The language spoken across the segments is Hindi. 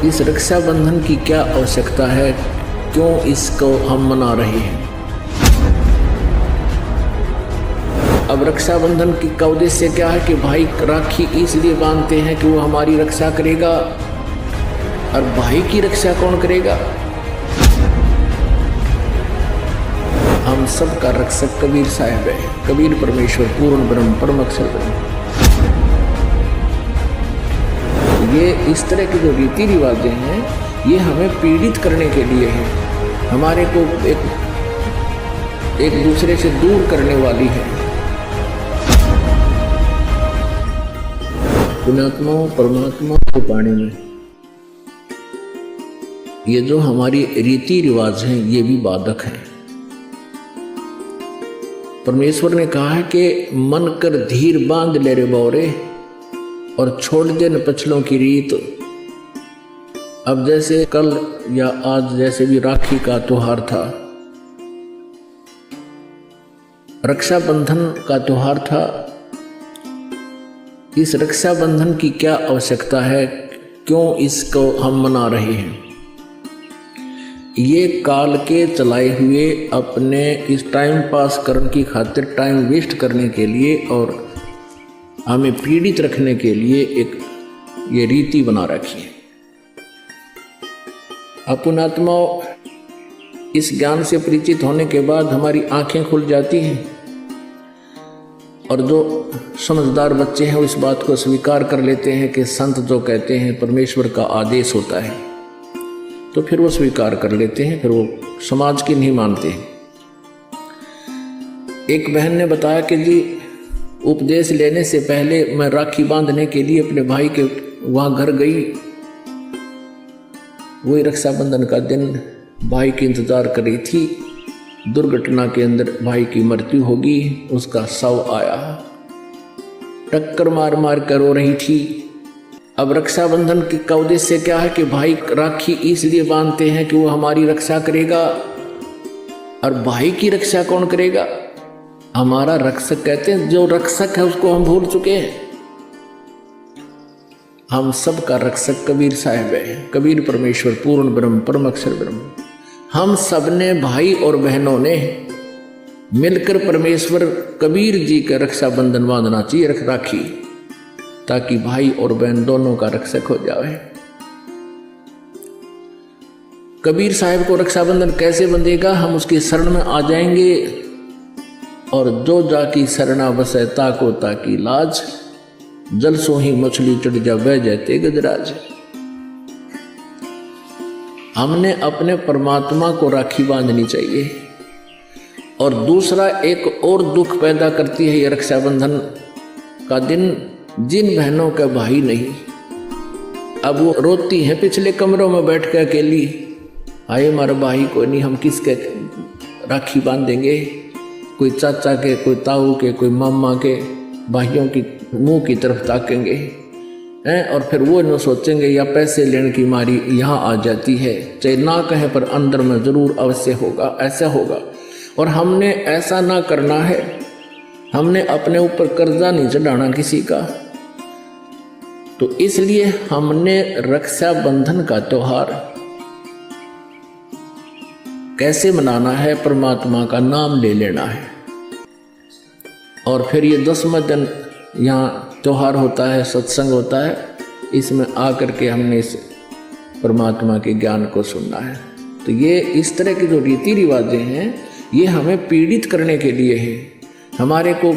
इस रक्षाबंधन की क्या आवश्यकता है, क्यों इसको हम मना रहे हैं। अब रक्षाबंधन का उद्देश्य क्या है कि भाई राखी इसलिए बांधते हैं कि वो हमारी रक्षा करेगा, और भाई की रक्षा कौन करेगा। हम सब का रक्षक कबीर साहब है, कबीर परमेश्वर पूर्ण ब्रह्म परम अक्षर ब्रह्म। ये इस तरह के जो रीति रिवाजें हैं ये हमें पीड़ित करने के लिए है, हमारे को एक दूसरे से दूर करने वाली है। पुण्यात्मा परमात्मा की वाणी में ये जो हमारी रीति रिवाज हैं ये भी बाधक हैं। परमेश्वर ने कहा है कि मन कर धीर बांध ले रे बौरे और छोड़ दे न पछलों की रीत। अब जैसे कल या आज जैसे भी राखी का त्योहार था, रक्षाबंधन का त्योहार था, इस रक्षाबंधन की क्या आवश्यकता है, क्यों इसको हम मना रहे हैं। ये काल के चलाए हुए अपने इस टाइम पास करने की खातिर, टाइम वेस्ट करने के लिए और हमें पीड़ित रखने के लिए एक ये रीति बना रखी है। अपन आत्मा इस ज्ञान से परिचित होने के बाद हमारी आंखें खुल जाती हैं और जो समझदार बच्चे हैं इस बात को स्वीकार कर लेते हैं कि संत जो कहते हैं परमेश्वर का आदेश होता है, तो फिर वो स्वीकार कर लेते हैं, फिर वो समाज की नहीं मानते हैं। एक बहन ने बताया कि जी उपदेश लेने से पहले मैं राखी बांधने के लिए अपने भाई के वहाँ घर गई। वही रक्षाबंधन का दिन भाई की इंतजार कर रही थी। दुर्घटना के अंदर भाई की मृत्यु होगी, उसका शव आया, टक्कर मार मार कर रो रही थी। अब रक्षाबंधन का उद्देश्य क्या है कि भाई राखी इसलिए बांधते हैं कि वो हमारी रक्षा करेगा, और भाई की रक्षा कौन करेगा। हमारा रक्षक कहते हैं, जो रक्षक है उसको हम भूल चुके हैं। हम सब का रक्षक कबीर साहब है, कबीर परमेश्वर पूर्ण ब्रह्म परम अक्षर ब्रह्म। हम सब ने भाई और बहनों ने मिलकर परमेश्वर कबीर जी का रक्षाबंधन बांधना चाहिए, राखी, ताकि भाई और बहन दोनों का रक्षक हो जाए। कबीर साहब को रक्षाबंधन कैसे बंधेगा, हम उसकी शरण में आ जाएंगे, और जो जाकी शरणा बसे ताको ताकी लाज, जल सो ही मछली चढ़ जा बह जाते गजराज। हमने अपने परमात्मा को राखी बांधनी चाहिए। और दूसरा एक और दुख पैदा करती है ये रक्षाबंधन का दिन, जिन बहनों का भाई नहीं, अब वो रोती हैं पिछले कमरों में बैठ कर अकेली, आए हमारा भाई को नहीं, हम किसके राखी बांधेंगे। कोई चाचा के, कोई ताऊ के, कोई मामा के भाइयों की मुंह की तरफ ताकेंगे हैं, और फिर वो न सोचेंगे या पैसे लेने की मारी यहाँ आ जाती है, चाहे ना कहें पर अंदर में जरूर अवश्य होगा, ऐसा होगा। और हमने ऐसा ना करना है, हमने अपने ऊपर कर्जा नहीं चढ़ाना किसी का। तो इसलिए हमने रक्षाबंधन का त्योहार कैसे मनाना है, परमात्मा का नाम ले लेना है। और फिर ये 10वां दिन यहाँ त्योहार होता है, सत्संग होता है, इसमें आकर के हमने इस परमात्मा के ज्ञान को सुनना है। तो ये इस तरह के जो रीति रिवाजें हैं ये हमें पीड़ित करने के लिए है, हमारे को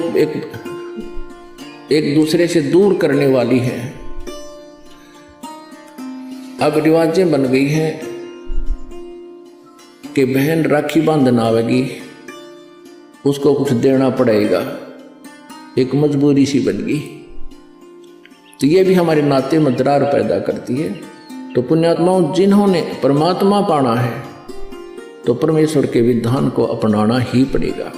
एक दूसरे से दूर करने वाली है। अब रिवाजें बन गई हैं कि बहन राखी बांधना आवेगी, उसको कुछ देना पड़ेगा, एक मजबूरी सी बन गई। तो ये भी हमारे नाते में दरार पैदा करती है। तो पुण्यात्माओं, जिन्होंने परमात्मा पाना है तो परमेश्वर के विधान को अपनाना ही पड़ेगा।